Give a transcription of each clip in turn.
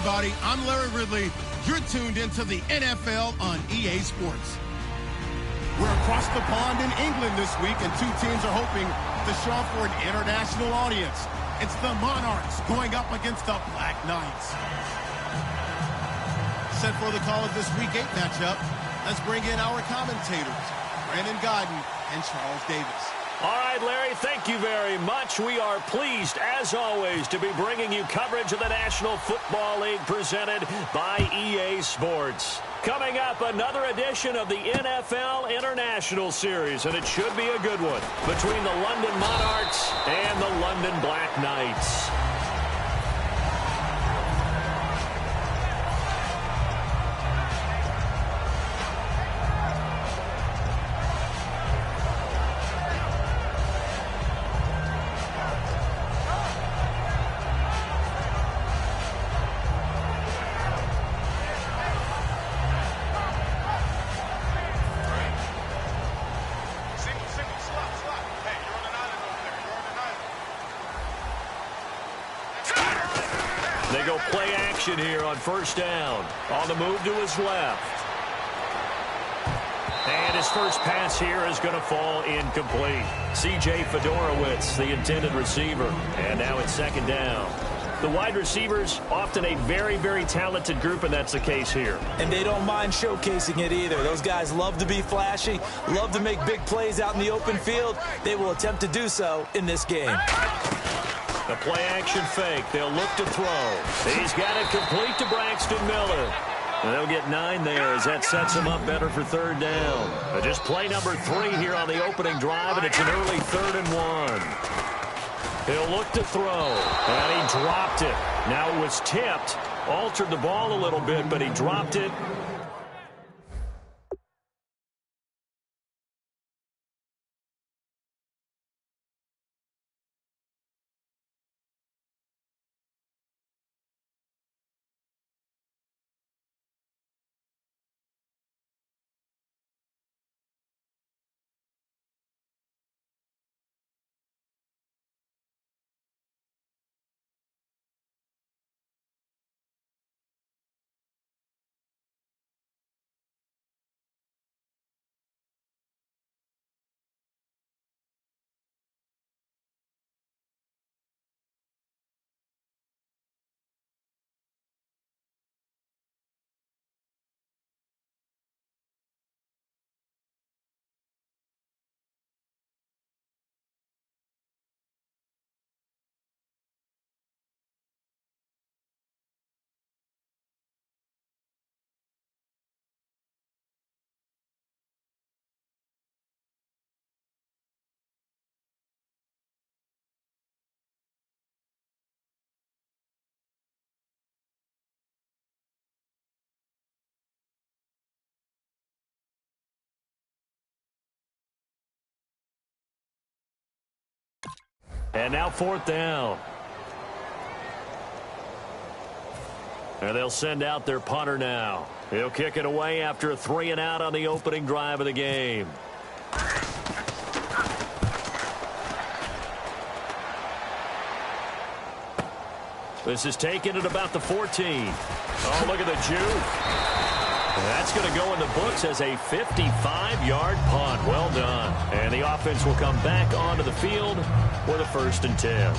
everybody. I'm Larry Ridley. You're tuned into the NFL on EA Sports. We're across the pond in England this week, and two teams are hoping to show up for an international audience. It's the Monarchs going up against the Black Knights. Set for the call of this Week 8 matchup. Let's bring in our commentators, Brandon Godden and Charles Davis. All right, Larry, thank you very much. We are pleased, as always, to be bringing you coverage of the National Football League presented by EA Sports. Coming up, another edition of the NFL International Series, and it should be a good one, between the London Monarchs and the London Black Knights. They go play action here on first down. On the move to his left. And his first pass here is going to fall incomplete. C.J. Fedorowicz, the intended receiver. And now it's second down. The wide receivers, often a very, very talented group, and that's the case here. And they don't mind showcasing it either. Those guys love to be flashy, love to make big plays out in the open field. They will attempt to do so in this game. The play-action fake. They'll look to throw. He's got it complete to Braxton Miller. And they'll get 9 there as that sets him up better for third down. Just play number 3 here on the opening drive, and it's an early 3rd and 1. He'll look to throw, and he dropped it. Now it was tipped, altered the ball a little bit, but he dropped it. And now 4th down. And they'll send out their punter now. He'll kick it away after a 3 and out on the opening drive of the game. This is taken at about the 14. Oh, look at the juke. That's going to go in the books as a 55-yard punt. Well done. And the offense will come back onto the field for the 1st and 10.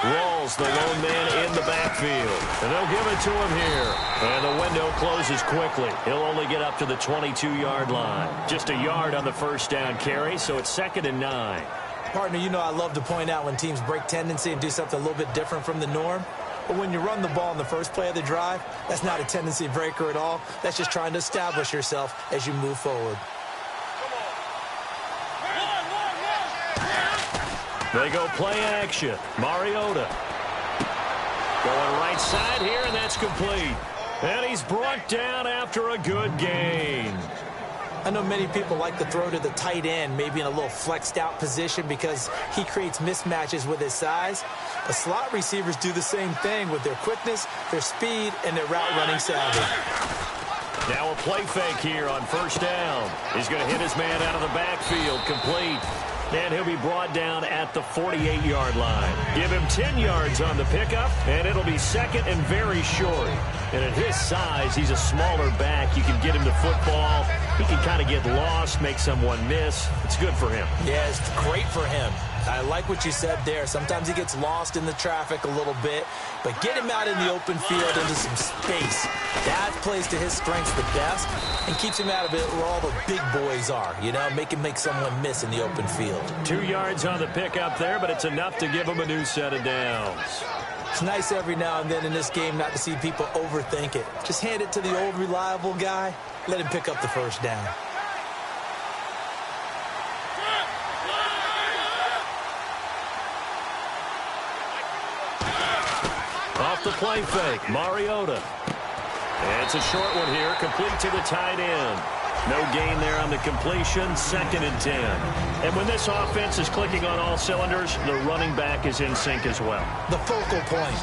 Rawls, the lone man in the backfield. And they'll give it to him here. And the window closes quickly. He'll only get up to the 22-yard line. Just a yard on the first down carry, so it's 2nd and 9. Partner, you know I love to point out when teams break tendency and do something a little bit different from the norm. But when you run the ball in the first play of the drive, that's not a tendency breaker at all. That's just trying to establish yourself as you move forward. They go play action. Mariota going right side here, and that's complete. And he's brought down after a good gain. I know many people like to throw to the tight end, maybe in a little flexed out position because he creates mismatches with his size. But slot receivers do the same thing with their quickness, their speed, and their route running savvy. Now a play fake here on first down. He's going to hit his man out of the backfield, complete. And he'll be brought down at the 48-yard line. Give him 10 yards on the pickup, and it'll be second and very short. And at his size, he's a smaller back. You can get him to football. He can kind of get lost, make someone miss. It's good for him. Yeah, it's great for him. I like what you said there. Sometimes he gets lost in the traffic a little bit, but get him out in the open field into some space. That plays to his strengths the best and keeps him out of it where all the big boys are, you know, make him make someone miss in the open field. 2 yards on the pickup there, but it's enough to give him a new set of downs. It's nice every now and then in this game not to see people overthink it. Just hand it to the old reliable guy. Let him pick up the first down. Off the play fake, Mariota. And it's a short one here, complete to the tight end. No gain there on the completion, 2nd and 10. And when this offense is clicking on all cylinders, the running back is in sync as well. The focal point.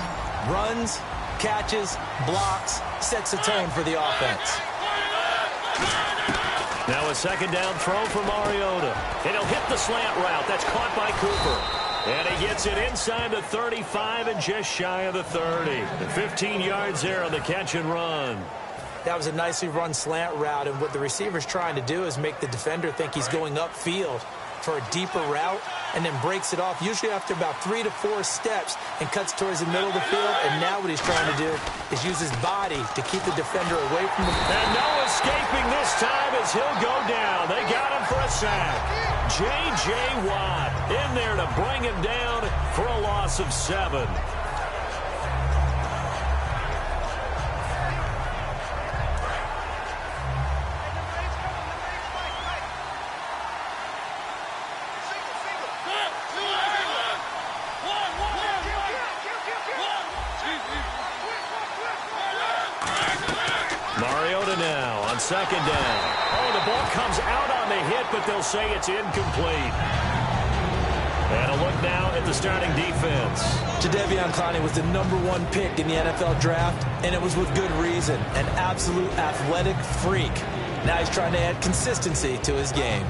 Runs, catches, blocks, sets a tone for the offense. Now a second down throw for Mariota. And he'll hit the slant route. That's caught by Cooper. And he gets it inside the 35 and just shy of the 30. And 15 yards there on the catch and run. That was a nicely run slant route, and what the receiver's trying to do is make the defender think he's going upfield for a deeper route and then breaks it off, usually after about 3 to 4 steps, and cuts towards the middle of the field. And now what he's trying to do is use his body to keep the defender away from the... And no escaping this time as he'll go down. They got him for a sack. J.J. Watt in there to bring him down for a loss of 7. Mariota now on second down. Oh, the ball comes out on the hit, but they'll say it's incomplete. And a look now at the starting defense. Jadeveon Clowney was the #1 pick in the NFL draft, and it was with good reason. An absolute athletic freak. Now he's trying to add consistency to his game.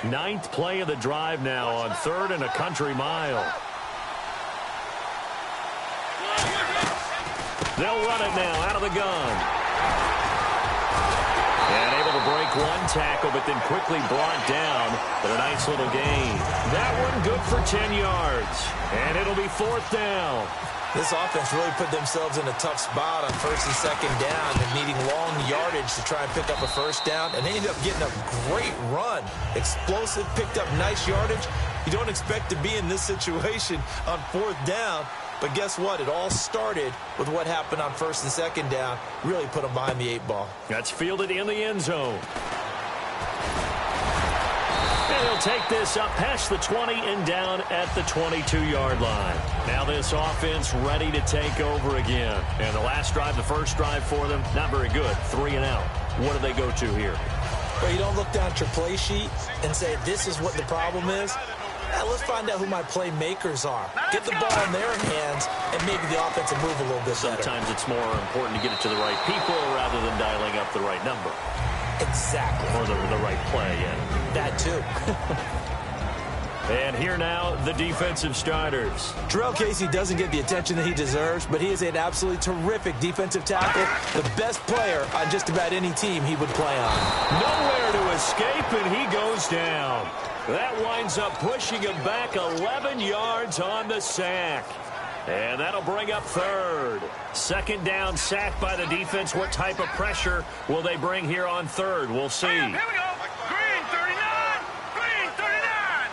Ninth play of the drive now on 3rd and a country mile. They'll run it now out of the gun. And able to break one tackle, but then quickly brought down. But a nice little gain. That one good for 10 yards. And it'll be 4th down. This offense really put themselves in a tough spot on 1st and 2nd down and needing long yardage to try and pick up a first down. And they ended up getting a great run. Explosive, picked up nice yardage. You don't expect to be in this situation on 4th down. But guess what? It all started with what happened on 1st and 2nd down. Really put them behind the 8 ball. That's fielded in the end zone. And he'll take this up past the 20 and down at the 22-yard line. Now this offense ready to take over again. And the last drive, the first drive for them, not very good. 3 and out. What do they go to here? Well, you don't look down at your play sheet and say, this is what the problem is. Now let's find out who my playmakers are. Get the ball in their hands, and maybe the offense will move a little bit better. Sometimes it's more important to get it to the right people rather than dialing up the right number. Exactly. Or the right play, yeah. That too. And here now, the defensive starters. Jarrell Casey doesn't get the attention that he deserves, but he is an absolutely terrific defensive tackle, the best player on just about any team he would play on. Nowhere to escape, and he goes down. That winds up pushing him back 11 yards on the sack. And that'll bring up 3rd. 2nd down, sack by the defense. What type of pressure will they bring here on 3rd? We'll see. Here we go. Green 39. Green 39.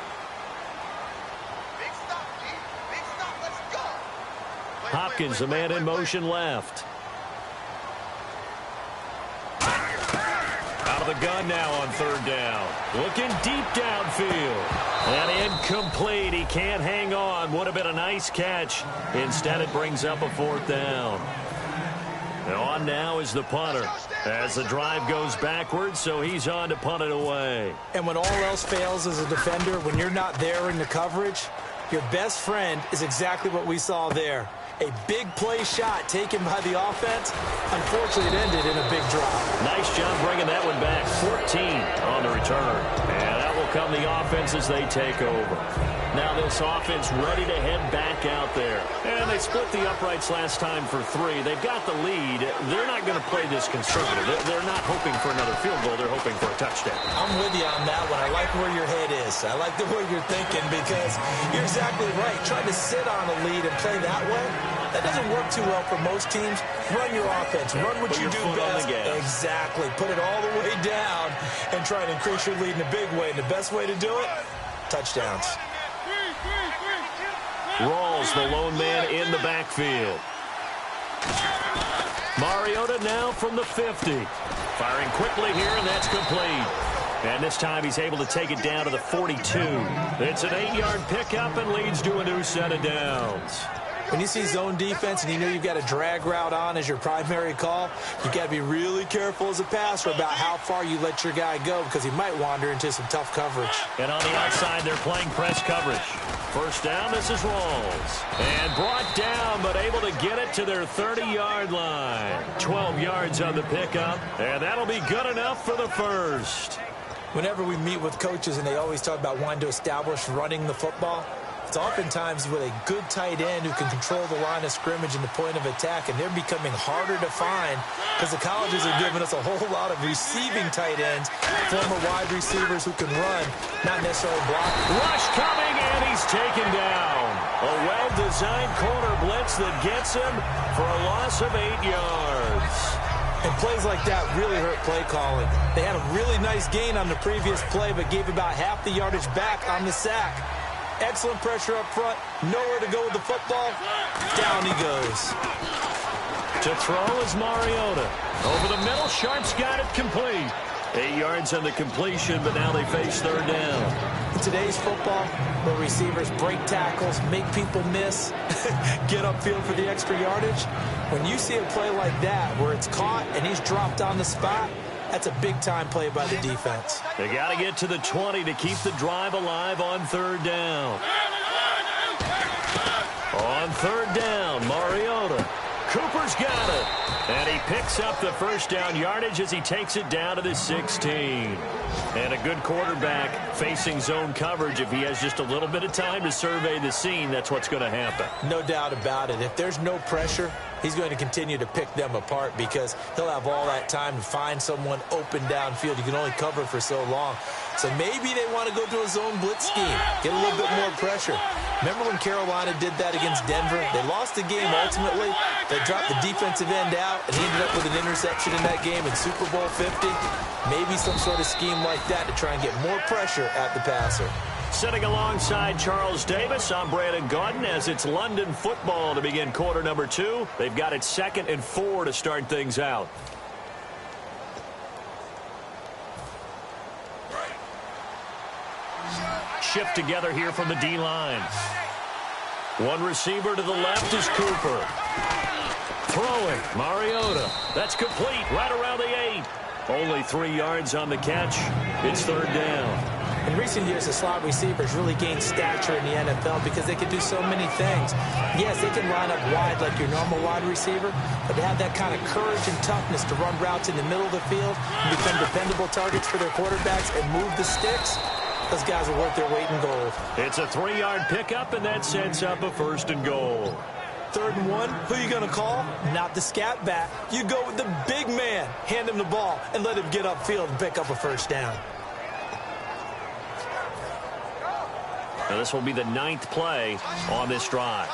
Big stop, G. Big stop. Let's go. Hopkins, the man in motion left. Out of the gun now on third down. Looking deep downfield. And incomplete. He can't hang on. Would have been a nice catch. Instead, it brings up a fourth down. On now is the punter as the drive goes backwards, so he's on to punt it away. And when all else fails as a defender, when you're not there in the coverage, your best friend is exactly what we saw there. A big play shot taken by the offense. Unfortunately, it ended in a big drop. Nice job bringing that one back. 14 on the return. And that will come the offense as they take over. Now this offense ready to head back out there. And they split the uprights last time for 3. They've got the lead. They're not going to play this conservative. They're not hoping for another field goal. They're hoping for a touchdown. I'm with you on that one. I like where your head is. I like the way you're thinking because you're exactly right. Trying to sit on a lead and play that way, that doesn't work too well for most teams. Run your offense. Run what you do best. Exactly. Put it all the way down and try and increase your lead in a big way. And the best way to do it, touchdowns. Rawls, the lone man in the backfield. Mariota now from the 50. Firing quickly here, and that's complete. And this time he's able to take it down to the 42. It's an 8-yard pickup and leads to a new set of downs. When you see zone defense and you know you've got a drag route on as your primary call, you've got to be really careful as a passer about how far you let your guy go because he might wander into some tough coverage. And on the outside, they're playing press coverage. First down, this is Rawls. And brought down, but able to get it to their 30-yard line. 12 yards on the pickup, and that'll be good enough for the first. Whenever we meet with coaches and they always talk about wanting to establish running the football, it's oftentimes with a good tight end who can control the line of scrimmage and the point of attack, and they're becoming harder to find because the colleges are giving us a whole lot of receiving tight ends, former wide receivers who can run, not necessarily block. Rush coming, and he's taken down. A well-designed corner blitz that gets him for a loss of 8 yards. And plays like that really hurt play calling. They had a really nice gain on the previous play, but gave about half the yardage back on the sack. Excellent pressure up front. Nowhere to go with the football. Down he goes. To throw is Mariota. Over the middle, Sharp's got it complete. 8 yards on the completion, but now they face third down. In today's football, where receivers break tackles, make people miss, get upfield for the extra yardage, when you see a play like that where it's caught and he's dropped on the spot, that's a big-time play by the defense. They got to get to the 20 to keep the drive alive on third down. On third down, Mariota. Cooper's got it. And he picks up the first down yardage as he takes it down to the 16. And a good quarterback facing zone coverage. If he has just a little bit of time to survey the scene, that's what's going to happen. No doubt about it. If there's no pressure, he's going to continue to pick them apart because he'll have all that time to find someone open downfield. You can only cover for so long. So maybe they want to go to a zone blitz scheme, get a little bit more pressure. Remember when Carolina did that against Denver? They lost the game ultimately. They dropped the defensive end out, and he ended up with an interception in that game in Super Bowl 50. Maybe some sort of scheme like that to try and get more pressure at the passer. Sitting alongside Charles Davis, I'm Brandon Gaudin as it's London football to begin quarter number 2. They've got it 2nd and 4 to start things out. Shift together here from the D-line. One receiver to the left is Cooper. Throwing, Mariota. That's complete, right around the 8. Only 3 yards on the catch. It's third down. In recent years, the slot receivers really gained stature in the NFL because they can do so many things. Yes, they can line up wide like your normal wide receiver, but to have that kind of courage and toughness to run routes in the middle of the field and become dependable targets for their quarterbacks and move the sticks, those guys are worth their weight in gold. It's a 3-yard pickup, and that sets up a 1st and goal. 3rd and 1, who are you going to call? Not the scat back. You go with the big man. Hand him the ball and let him get upfield and pick up a 1st down. Now this will be the 9th play on this drive.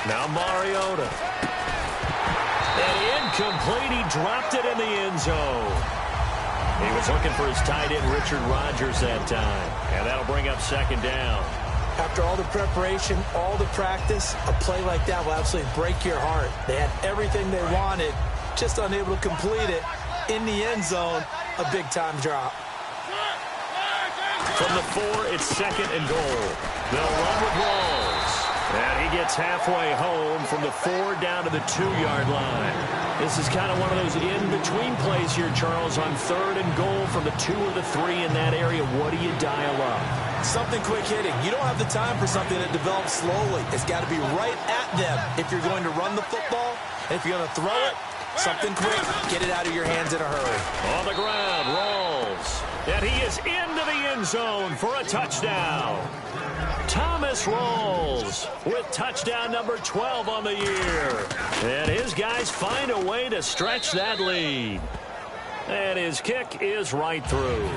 Now Mariota. And incomplete. He dropped it in the end zone. He was looking for his tight end, Richard Rodgers, that time. And that'll bring up 2nd down. After After all the preparation, all the practice, a play like that will absolutely break your heart. They had everything they wanted, just unable to complete it. In the end zone, a big-time drop. From the 4, it's 2nd and goal. They'll run with Rawls. And he gets halfway home from the 4 down to the 2-yard line. This is kind of one of those in-between plays here, Charles, on 3rd and goal from the 2 or the 3 in that area. What do you dial up? Something quick hitting. You don't have the time for something that develops slowly. It's got to be right at them if you're going to run the football. And if you're going to throw it, something quick, get it out of your hands in a hurry. On the ground, Rawls. And he is into the end zone for a touchdown. Thomas Rawls with touchdown number 12 on the year. And his guys find a way to stretch that lead. And his kick is right through.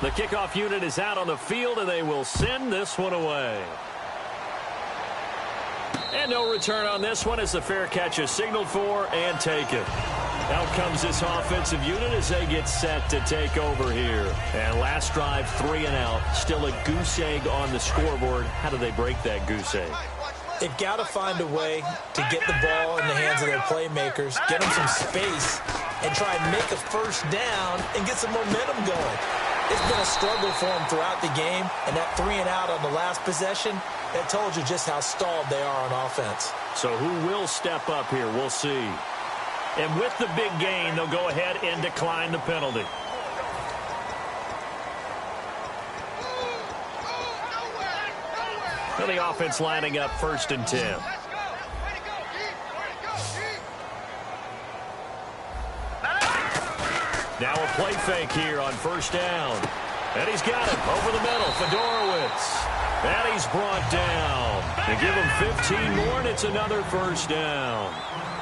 The kickoff unit is out on the field, and they will send this one away. And no return on this one as the fair catch is signaled for and taken. Out comes this offensive unit as they get set to take over here. And last drive, 3 and out. Still a goose egg on the scoreboard. How do they break that goose egg? They've got to find a way to get the ball in the hands of their playmakers, get them some space, and try and make a first down and get some momentum going. It's been a struggle for them throughout the game, and that 3 and out on the last possession, that told you just how stalled they are on offense. So who will step up here? We'll see. And with the big gain, they'll go ahead and decline the penalty. And the offense lining up 1st and 10. Now a play fake here on 1st down. And he's got it over the middle. Fedorowicz. And he's brought down. They give him 15 more, and it's another 1st down.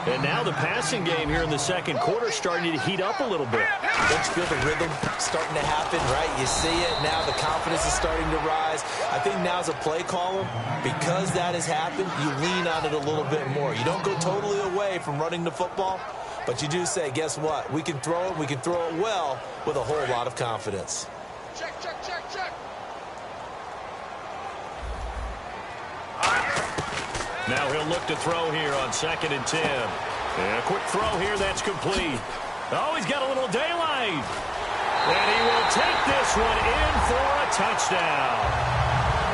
And now the passing game here in the 2nd quarter starting to heat up a little bit. Don't you feel the rhythm starting to happen, right? You see it. Now the confidence is starting to rise. I think now's a play caller. Because that has happened, you lean on it a little bit more. You don't go totally away from running the football, but you do say, guess what? We can throw it. We can throw it well with a whole lot of confidence. Check, check, check, check. Now he'll look to throw here on 2nd and 10. And a quick throw here, that's complete. Oh, he's got a little daylight. And he will take this one in for a touchdown.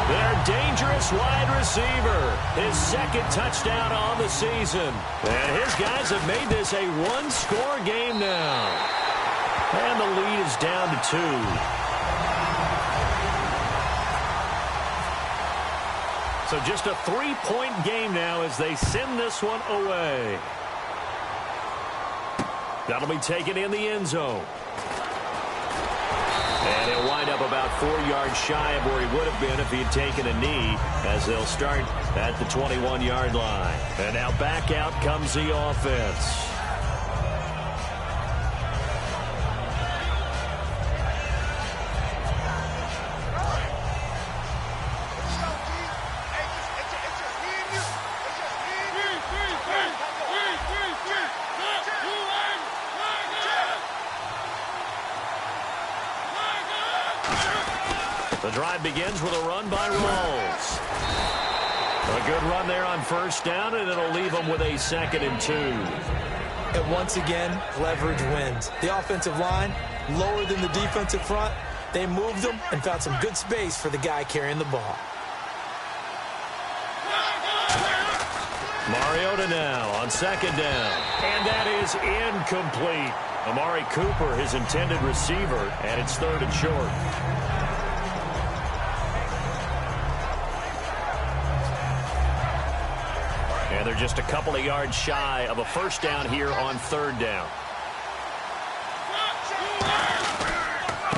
Their dangerous wide receiver, his 2nd touchdown on the season. And his guys have made this a one-score game now. And the lead is down to 2. So just a 3-point game now as they send this one away. That'll be taken in the end zone. And he'll wind up about 4 yards shy of where he would have been if he had taken a knee, as they'll start at the 21-yard line. And now back out comes the offense. The drive begins with a run by Rawls. A good run there on 1st down, and it'll leave them with a 2nd and 2. And once again, leverage wins. The offensive line, lower than the defensive front. They moved them and found some good space for the guy carrying the ball. Mariota now on 2nd down. And that is incomplete. Amari Cooper, his intended receiver, and it's 3rd and short. And they're just a couple of yards shy of a 1st down here on 3rd down.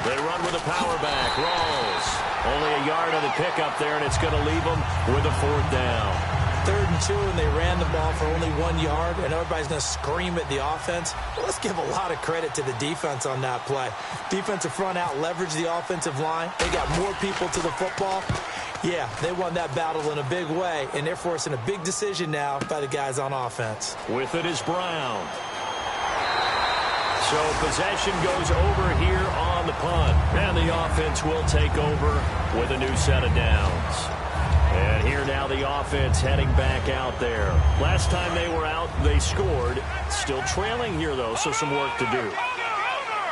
They run with a power back. Rawls. Only a yard on the pickup there, and it's going to leave them with a 4th down. 3rd and 2, and they ran the ball for only 1 yard, and everybody's going to scream at the offense. Well, let's give a lot of credit to the defense on that play. Defensive front out leveraged the offensive line. They got more people to the football. Yeah, they won that battle in a big way, and they're forcing a big decision now by the guys on offense. With it is Brown. So possession goes over here on And the offense will take over with a new set of downs. And here now the offense heading back out there. Last time they were out, they scored. Still trailing here, though, so some work to do.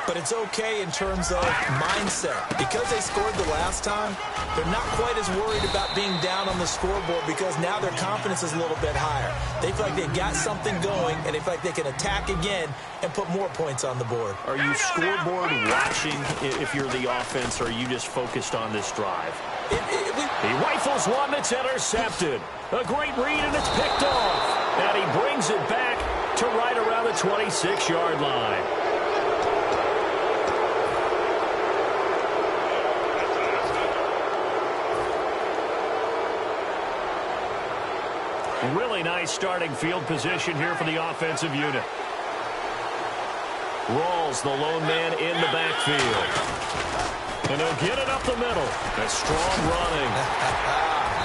But it's okay in terms of mindset. Because they scored the last time, they're not quite as worried about being down on the scoreboard because now their confidence is a little bit higher. They feel like they've got something going, and they feel like they can attack again and put more points on the board. Are you scoreboard watching if you're the offense, or are you just focused on this drive? He rifles one that's intercepted. A great read, and it's picked off. And he brings it back to right around the 26-yard line. Really nice starting field position here for the offensive unit. Rawls, the lone man in the backfield. And he'll get it up the middle. That's strong running.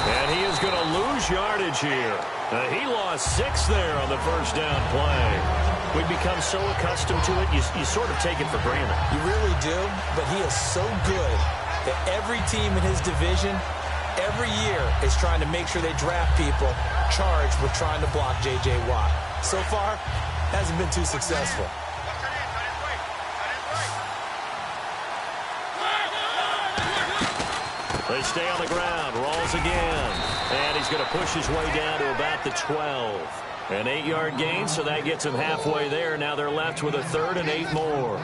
And he is going to lose yardage here. He lost 6 there on the first down play. We've become so accustomed to it, you sort of take it for granted. You really do, but he is so good that every team in his division every year is trying to make sure they draft people charged with trying to block J.J. Watt. So far, hasn't been too successful. They stay on the ground. Rawls again. And he's going to push his way down to about the 12. An 8-yard gain, so that gets him halfway there. Now they're left with a 3rd and 8 more.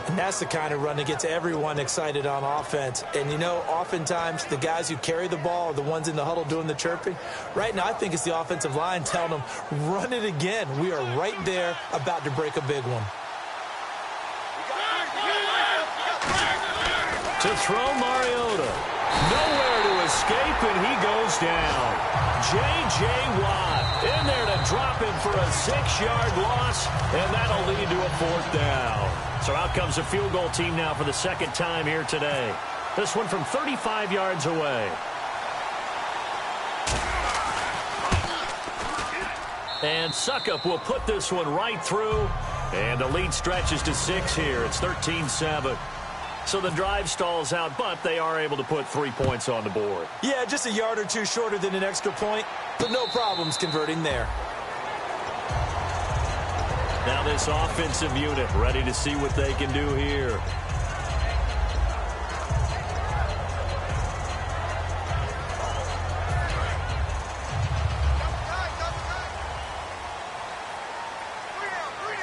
And that's the kind of run that gets everyone excited on offense. And, you know, oftentimes the guys who carry the ball are the ones in the huddle doing the chirping. Right now, I think it's the offensive line telling them, run it again. We are right there about to break a big one. To throw Mariota. Nowhere to escape, and he goes down. J.J. Watt in there to drop him for a 6-yard loss, and that'll lead to a 4th down. So out comes a field goal team now for the 2nd time here today. This one from 35 yards away. And Suckup will put this one right through, and the lead stretches to 6 here. It's 13-7. So the drive stalls out, but they are able to put 3 points on the board. Yeah, just a yard or two shorter than an extra point, but no problems converting there. Now this offensive unit ready to see what they can do here.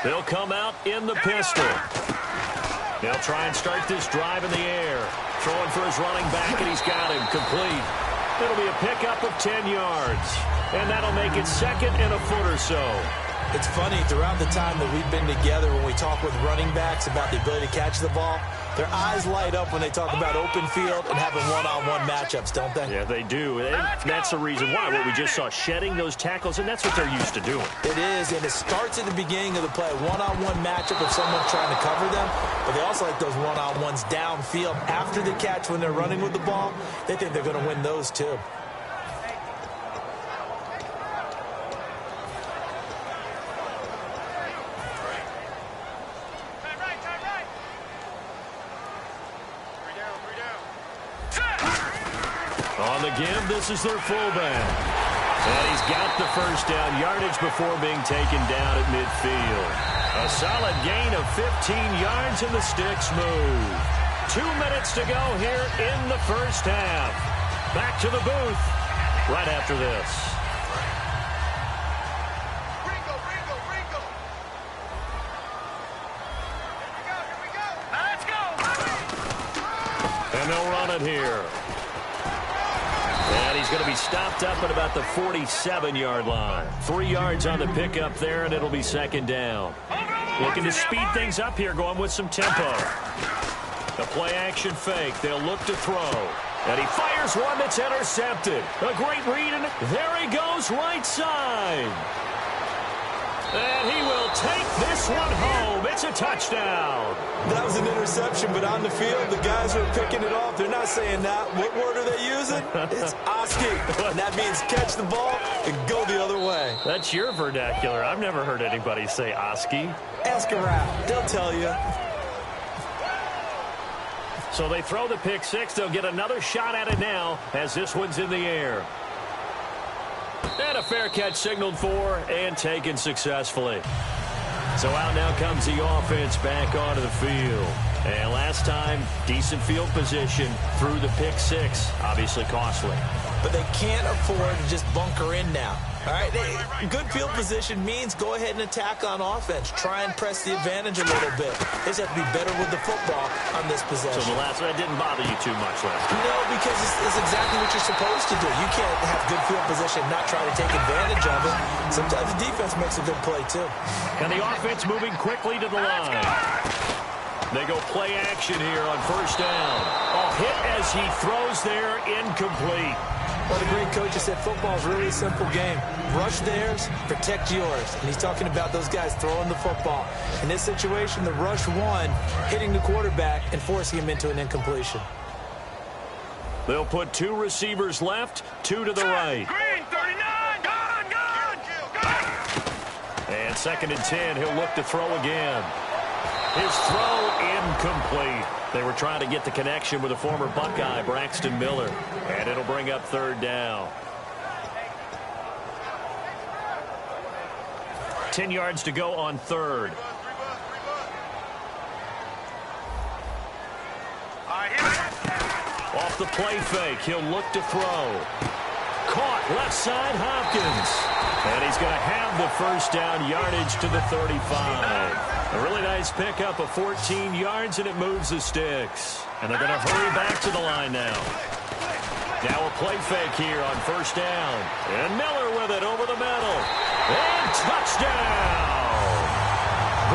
They'll come out in the pistol. They'll try and start this drive in the air. Throwing for his running back, and he's got him complete. It'll be a pickup of 10 yards. And that'll make it 2nd and a foot or so. It's funny, throughout the time that we've been together, when we talk with running backs about the ability to catch the ball, their eyes light up when they talk about open field and having one-on-one matchups, don't they? Yeah, they do. And that's the reason why. What we just saw, shedding those tackles, and that's what they're used to doing. It is, and it starts at the beginning of the play, one-on-one matchup if someone's trying to cover them, but they also like those one-on-ones downfield after the catch when they're running with the ball. They think they're going to win those, too. On the give, this is their fullback. And he's got the first down yardage before being taken down at midfield. A solid gain of 15 yards, and the sticks move. 2 minutes to go here in the first half. Back to the booth right after this. Ringo, Ringo, Ringo. Here we go. Let's go. And they'll run it here. And he's going to be stopped up at about the 47-yard line. 3 yards on the pickup there, and it'll be 2nd down. Looking to speed things up here, going with some tempo. The play-action fake. They'll look to throw. And he fires one that's intercepted. A great read, and there he goes right side. And he will take this one home. It's a touchdown. That was an interception, but on the field, the guys who are picking it off, they're not saying that. What word are they using? It's Oski. And that means catch the ball and go the other way. That's your vernacular. I've never heard anybody say Oski. Ask around. They'll tell you. So they throw the pick six. They'll get another shot at it now as this one's in the air. And a fair catch signaled for and taken successfully. So out now comes the offense back onto the field. And last time, decent field position through the pick six. Obviously costly. But they can't afford to just bunker in now. All right, good field position means go ahead and attack on offense. Try and press the advantage a little bit. They just have to be better with the football on this possession. So the last one didn't bother you too much last time? No, because it's exactly what you're supposed to do. You can't have good field position and not try to take advantage of it. Sometimes the defense makes a good play, too. And the offense moving quickly to the line. They go play action here on first down. Oh, hit as he throws there, incomplete. Well, the great coach has said football is really a simple game. Rush theirs, protect yours. And he's talking about those guys throwing the football. In this situation, the rush won, hitting the quarterback and forcing him into an incompletion. They'll put two receivers left, two to the right. Green, 39, gone. And 2nd and 10, he'll look to throw again. His throw incomplete. They were trying to get the connection with a former Buckeye, Braxton Miller. And it'll bring up 3rd down. 10 yards to go on 3rd. Off the play fake, he'll look to throw. Caught left side, Hopkins. And he's going to have the first down, yardage to the 35. A really nice pickup of 14 yards, and it moves the sticks. And they're going to hurry back to the line now. Now a play fake here on first down. And Miller with it over the middle. And touchdown!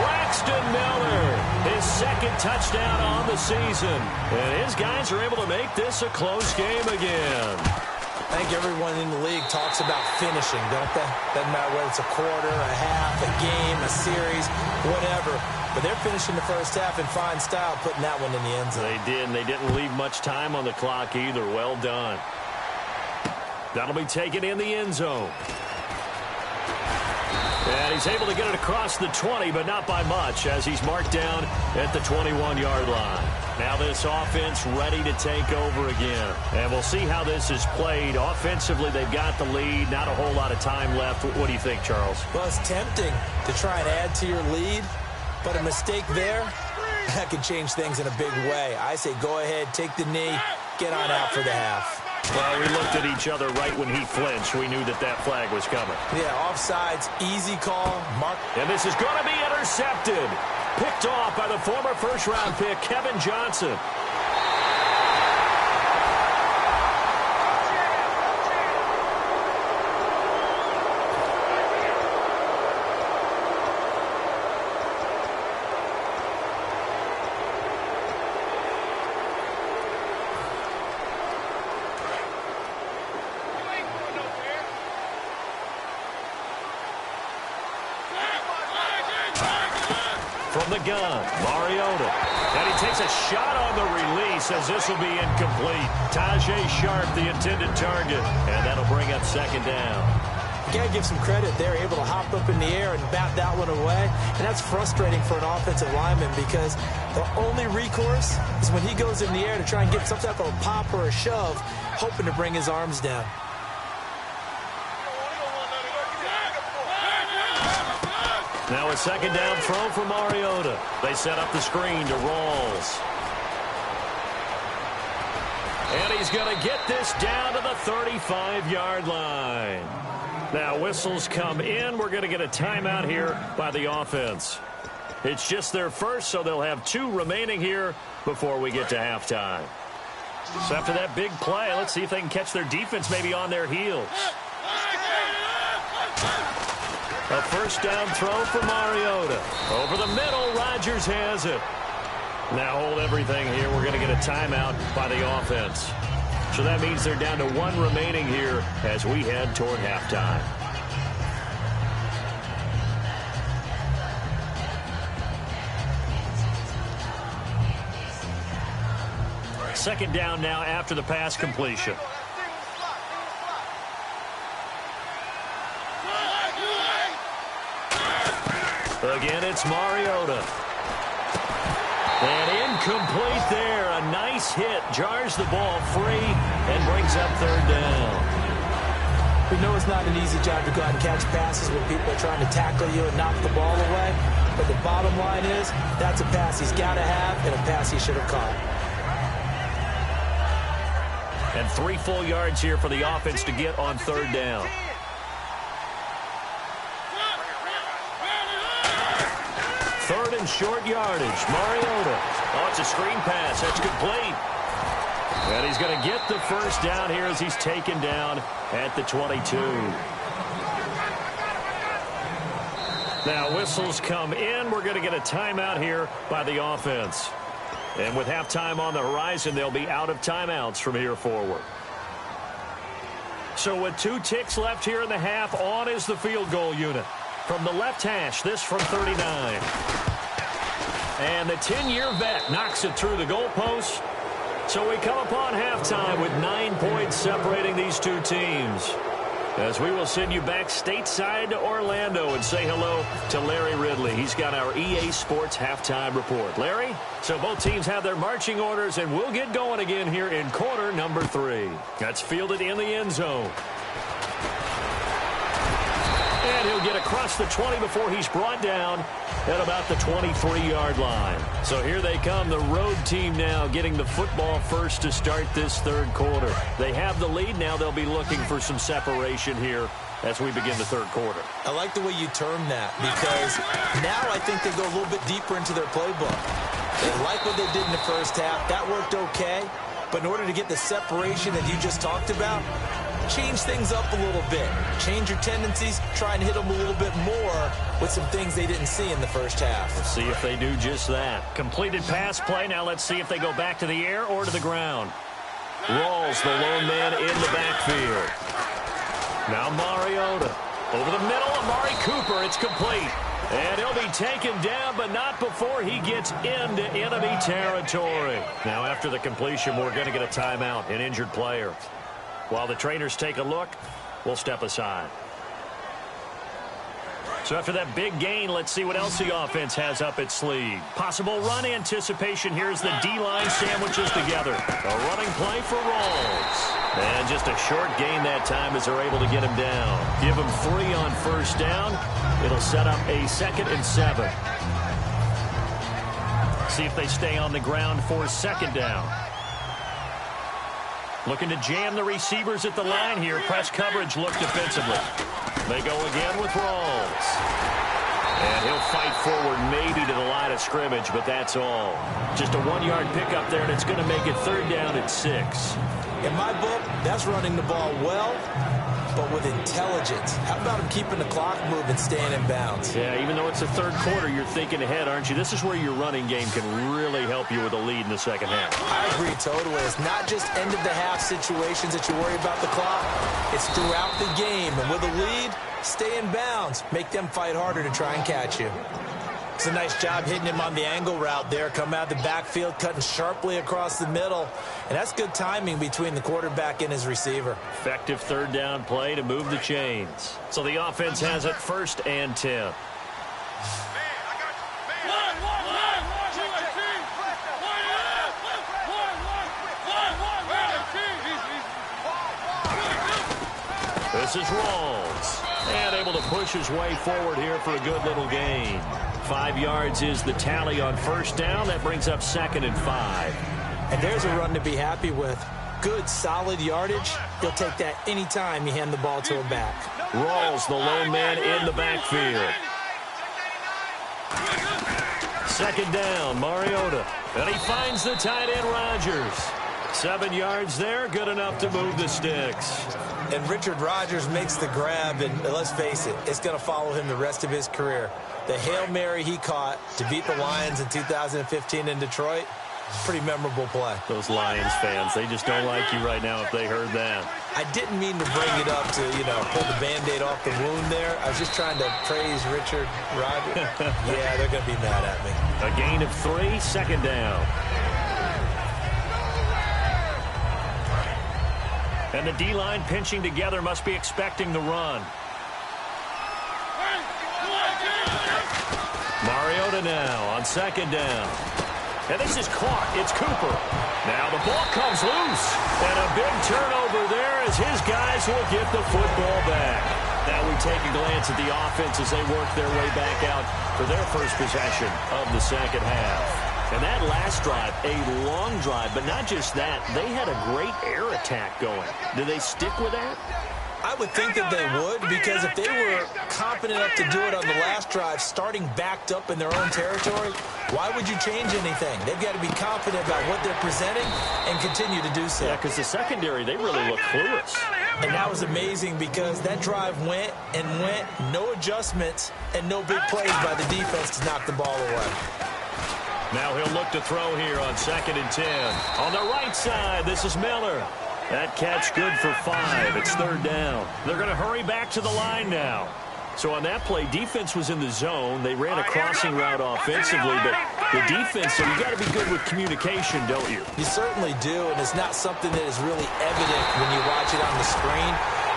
Braxton Miller, his 2nd touchdown on the season. And his guys are able to make this a close game again. I think everyone in the league talks about finishing, don't they? Doesn't matter whether it's a quarter, a half, a game, a series, whatever. But they're finishing the first half in fine style, putting that one in the end zone. They did, and they didn't leave much time on the clock either. Well done. That'll be taken in the end zone. And he's able to get it across the 20, but not by much, as he's marked down at the 21-yard line. Now this offense ready to take over again. And we'll see how this is played. Offensively, they've got the lead. Not a whole lot of time left. What do you think, Charles? Well, it's tempting to try and add to your lead, but a mistake there, that could change things in a big way. I say go ahead, take the knee, get on out for the half. Well, we looked at each other right when he flinched. We knew that that flag was coming. Yeah, offsides, easy call. Mark. And this is going to be intercepted. Picked off by the former first-round pick, Kevin Johnson. From the gun, Mariota. And he takes a shot on the release as this will be incomplete. Tajay Sharp, the intended target. And that'll bring up 2nd down. You got to give some credit. They're able to hop up in the air and bat that one away. And that's frustrating for an offensive lineman because the only recourse is when he goes in the air to try and get some type of a pop or a shove, hoping to bring his arms down. Now a 2nd down throw for Mariota. They set up the screen to Rawls. And he's going to get this down to the 35-yard line. Now whistles come in. We're going to get a timeout here by the offense. It's just their first, so they'll have 2 remaining here before we get to halftime. So after that big play, let's see if they can catch their defense maybe on their heels. A first down throw for Mariota. Over the middle, Rodgers has it. Now hold everything here. We're going to get a timeout by the offense. So that means they're down to 1 remaining here as we head toward halftime. Second down now after the pass completion. Again, it's Mariota. And Incomplete there. A nice hit. Jars the ball free and brings up third down. We know it's not an easy job to go out and catch passes when people are trying to tackle you and knock the ball away. But the bottom line is, that's a pass he's got to have and a pass he should have caught. And 3 full yards here for the offense to get on third down. Third and short yardage. Mariota. Oh, it's a screen pass. That's complete. And he's going to get the first down here as he's taken down at the 22. Now whistles come in. We're going to get a timeout here by the offense. And with halftime on the horizon, they'll be out of timeouts from here forward. So with 2 ticks left here in the half, on is the field goal unit. From the left hash, this from 39. And the 10-year vet knocks it through the goalpost. So we come upon halftime with 9 points separating these two teams. As we will send you back stateside to Orlando and say hello to Larry Ridley. He's got our EA Sports halftime report. Larry, so both teams have their marching orders, and we'll get going again here in quarter number 3. That's fielded in the end zone. And he'll get across the 20 before he's brought down at about the 23-yard line. So here they come, the road team now getting the football first to start this third quarter. They have the lead. Now they'll be looking for some separation here as we begin the third quarter. I like the way you term that, because now I think they go a little bit deeper into their playbook. They like what they did in the first half. That worked okay. But in order to get the separation that you just talked about, change things up a little bit. Change your tendencies. Try and hit them a little bit more with some things they didn't see in the first half. Let's see if they do just that. Completed pass play. Now let's see if they go back to the air or to the ground. Rawls, the lone man in the backfield. Now Mariota. Over the middle, Amari Cooper. It's complete. And he'll be taken down, but not before he gets into enemy territory. Now after the completion, we're going to get a timeout, an injured player. While the trainers take a look, we'll step aside. So after that big gain, let's see what else the offense has up its sleeve. Possible run anticipation. Here's the D-line sandwiches together. A running play for Rawls. And just a short gain that time as they're able to get him down. Give him 3 on first down. It'll set up a 2nd and 7. See if they stay on the ground for second down. Looking to jam the receivers at the line here. Press coverage look defensively. They go again with Rawls. And he'll fight forward maybe to the line of scrimmage, but that's all. Just a 1-yard pickup there, and it's going to make it third down at 6. In my book, that's running the ball well, but with intelligence. How about him keeping the clock moving, staying in bounds? Yeah, even though it's the third quarter, you're thinking ahead, aren't you? This is where your running game can really help you with a lead in the second half. I agree totally. It's not just end-of-the-half situations that you worry about the clock. It's throughout the game. And with a lead, stay in bounds. Make them fight harder to try and catch you. It's a nice job hitting him on the angle route there. Come out of the backfield, cutting sharply across the middle. And that's good timing between the quarterback and his receiver. Effective third down play to move the chains. So the offense has it 1st and 10. This is Rawls. And able to push his way forward here for a good little gain. 5 yards is the tally on first down. That brings up 2nd and 5. And there's a run to be happy with. Good, solid yardage. He'll take that anytime you hand the ball to him back. Rawls, the lone man in the backfield. 2nd down, Mariota. And he finds the tight end, Rodgers. 7 yards there, good enough to move the sticks. And Richard Rodgers makes the grab, and let's face it, it's going to follow him the rest of his career. The Hail Mary he caught to beat the Lions in 2015 in Detroit, pretty memorable play. Those Lions fans, they just don't like you right now if they heard that. I didn't mean to bring it up to, pull the Band-Aid off the wound there. I was just trying to praise Richard Rodgers. Yeah, they're going to be mad at me. A gain of 3, 2nd down. And the D-line pinching together, must be expecting the run. Mariota now on 2nd down. And this is caught. It's Cooper. Now the ball comes loose. And a big turnover there as his guys will get the football back. Now we take a glance at the offense as they work their way back out for their first possession of the second half. And that last drive, a long drive, but not just that. They had a great air attack going. Do they stick with that? I would think that they would, because if they were confident enough to do it on the last drive, starting backed up in their own territory, why would you change anything? They've got to be confident about what they're presenting and continue to do so. Yeah, because the secondary, they really look clueless. And that was amazing because that drive went and went, no adjustments, and no big plays by the defense to knock the ball away. Now he'll look to throw here on 2nd and 10. On the right side, this is Miller. That catch good for 5. It's 3rd down. They're going to hurry back to the line now. So on that play, defense was in the zone. They ran a crossing route offensively, but the defense, so you got to be good with communication, don't you? You certainly do, and it's not something that is really evident when you watch it on the screen.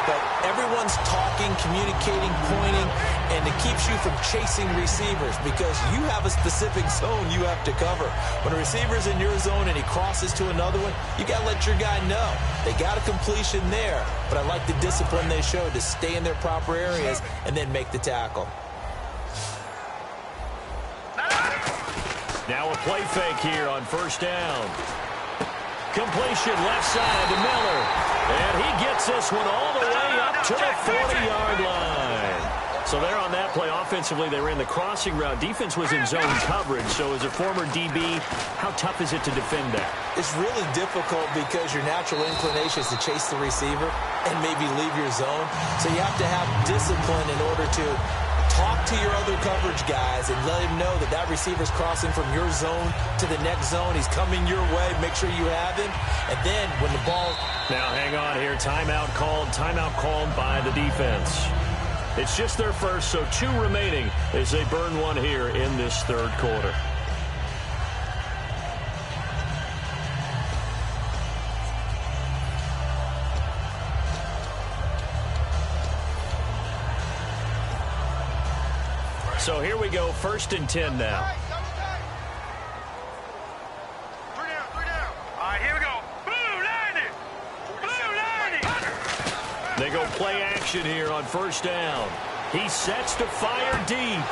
But everyone's talking, communicating, pointing, and it keeps you from chasing receivers because you have a specific zone you have to cover. When a receiver's in your zone and he crosses to another one, you got to let your guy know. They got a completion there, but I like the discipline they showed to stay in their proper areas and then make the tackle. Now a play fake here on 1st down. Completion left side to Miller. And he gets this one all the way up to the 40-yard line. So there on that play, offensively, they ran the crossing route. Defense was in zone coverage. So as a former DB, how tough is it to defend that? It's really difficult because your natural inclination is to chase the receiver and maybe leave your zone. So you have to have discipline in order to talk to your other coverage guys and let him know that that receiver's crossing from your zone to the next zone. He's coming your way. Make sure you have him. And then when the ball... Now hang on here. Timeout called by the defense. It's just their first, so 2 remaining as they burn one here in this 3rd quarter. So here we go, 1st and 10 now. 3 down. All right, here we go. Blue 90. Blue 90. They go play action here on 1st down. He sets to fire deep.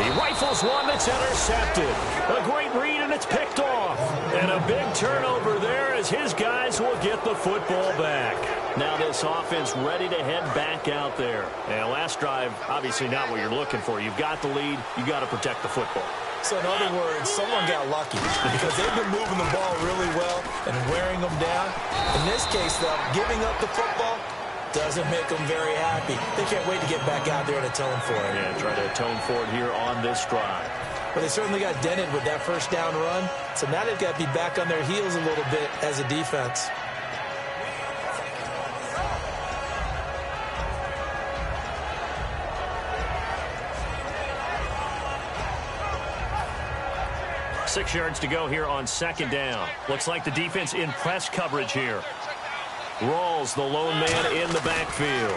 He rifles one that's intercepted. A great read, and it's picked off. And a big turnover there as his guys will get the football back. Now this offense ready to head back out there. And last drive, obviously not what you're looking for. You've got the lead. You've got to protect the football. So in other words, someone got lucky because they've been moving the ball really well and wearing them down. In this case, though, giving up the football doesn't make them very happy. They can't wait to get back out there and atone for it. Yeah, try to atone for it here on this drive. But they certainly got dented with that 1st down run. So now they've got to be back on their heels a little bit as a defense. Six yards to go here on 2nd down. Looks like the defense in press coverage here. Rawls, the lone man in the backfield.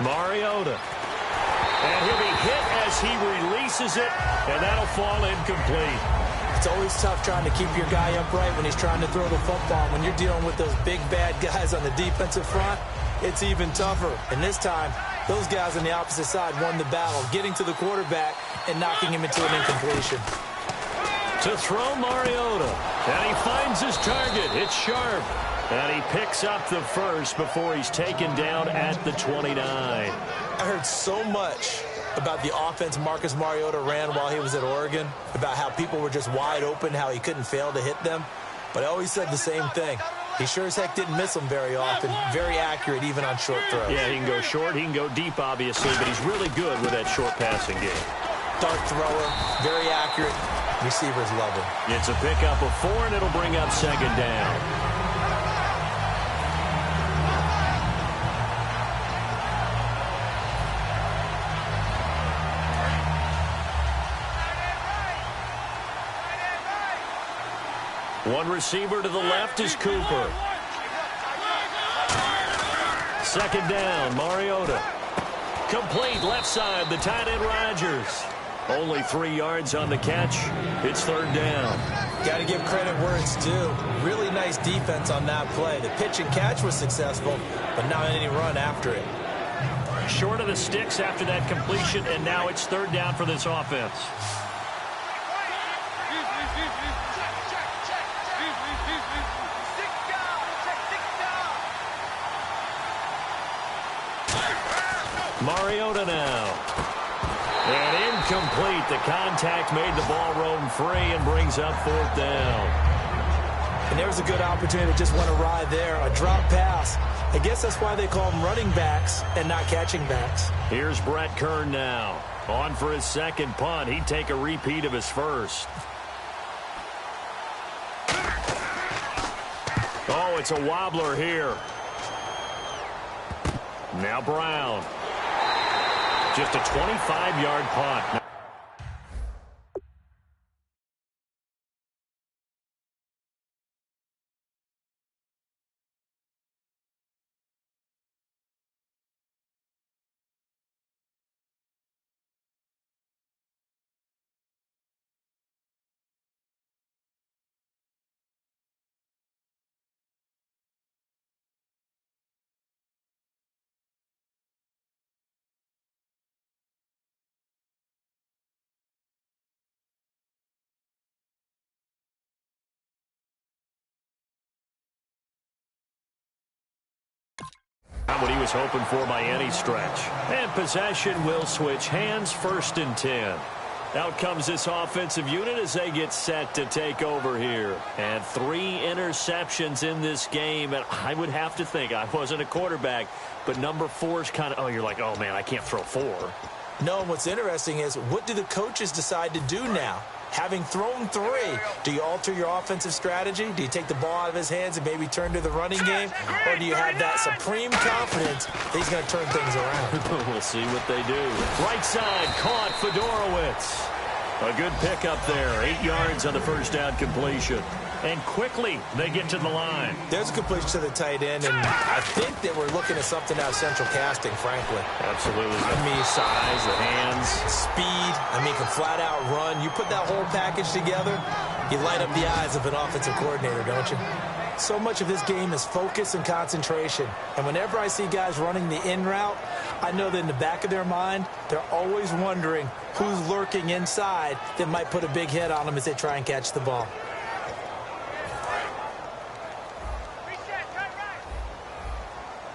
Mariota. And he'll be hit as he releases it, and that'll fall incomplete. It's always tough trying to keep your guy upright when he's trying to throw the football. When you're dealing with those big, bad guys on the defensive front, it's even tougher. And this time, those guys on the opposite side won the battle, getting to the quarterback and knocking him into an incompletion. To throw Mariota, and he finds his target. It's sharp. And he picks up the first before he's taken down at the 29. I heard so much about the offense Marcus Mariota ran while he was at Oregon, about how people were just wide open, how he couldn't fail to hit them. But I always said the same thing. He sure as heck didn't miss them very often. Very accurate even on short throws. Yeah, he can go short. He can go deep, obviously, but he's really good with that short passing game. Dart thrower, very accurate. Receivers love him. It's a pickup of 4, and it'll bring up 2nd down. One receiver to the left is Cooper. 2nd down, Mariota. Complete left side, the tight end Rodgers. Only 3 yards on the catch. It's third down. Got to give credit where it's due. Really nice defense on that play. The pitch and catch was successful, but not any run after it. Short of the sticks after that completion, and now it's third down for this offense. Mariota now. And incomplete. The contact made the ball roam free and brings up fourth down. And there was a good opportunity to just want to ride there. A drop pass. I guess that's why they call them running backs and not catching backs. Here's Brett Kern now. On for his second punt. He'd take a repeat of his first. Oh, it's a wobbler here. Now Brown. Just a 25-yard punt. Not what he was hoping for by any stretch. And possession will switch hands, first and 10. Out comes this offensive unit as they get set to take over here. And 3 interceptions in this game. And I would have to think, I wasn't a quarterback, but number 4 is kind of, oh, you're like, oh, man, I can't throw 4. No, what's interesting is, what do the coaches decide to do now? Having thrown 3, do you alter your offensive strategy? Do you take the ball out of his hands and maybe turn to the running game? Or do you have that supreme confidence that he's going to turn things around? We'll see what they do. Right side, caught Fedorowicz. A good pickup there. 8 yards on the first down completion. And quickly, they get to the line. There's a completion to the tight end, and I think that we're looking at something out of central casting, frankly. Absolutely. I mean, size, the hands. Speed. I mean, can flat out run. You put that whole package together, you light up the eyes of an offensive coordinator, don't you? So much of this game is focus and concentration. And whenever I see guys running the in route, I know that in the back of their mind, they're always wondering who's lurking inside that might put a big hit on them as they try and catch the ball.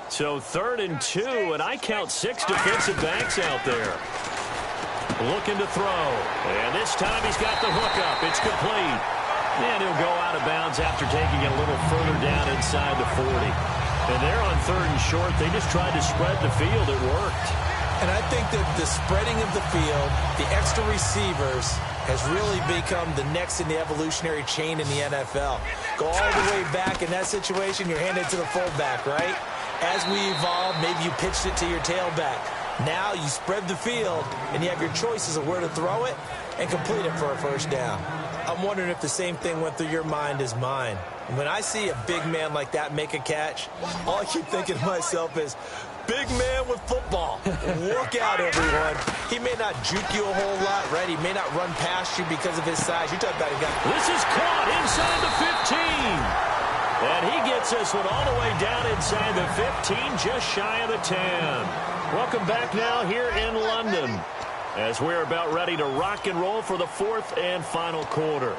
So 3rd and 2, and I count 6 defensive backs out there. Looking to throw. And this time he's got the hookup. It's complete. And he'll go out of bounds after taking it a little further down inside the 40. And they're on 3rd and short. They just tried to spread the field. It worked. And I think that the spreading of the field, the extra receivers, has really become the next in the evolutionary chain in the NFL. Go all the way back in that situation, you're handed to the fullback, right? As we evolve, maybe you pitched it to your tailback. Now you spread the field, and you have your choices of where to throw it and complete it for a first down. I'm wondering if the same thing went through your mind as mine. And when I see a big man like that make a catch, all I keep thinking to myself is, big man with football. Look out, everyone. He may not juke you a whole lot, right? He may not run past you because of his size. You're talking about a guy. This is caught inside the 15. And he gets this one all the way down inside the 15, just shy of the 10. Welcome back now here in London as we're about ready to rock and roll for the 4th and final quarter.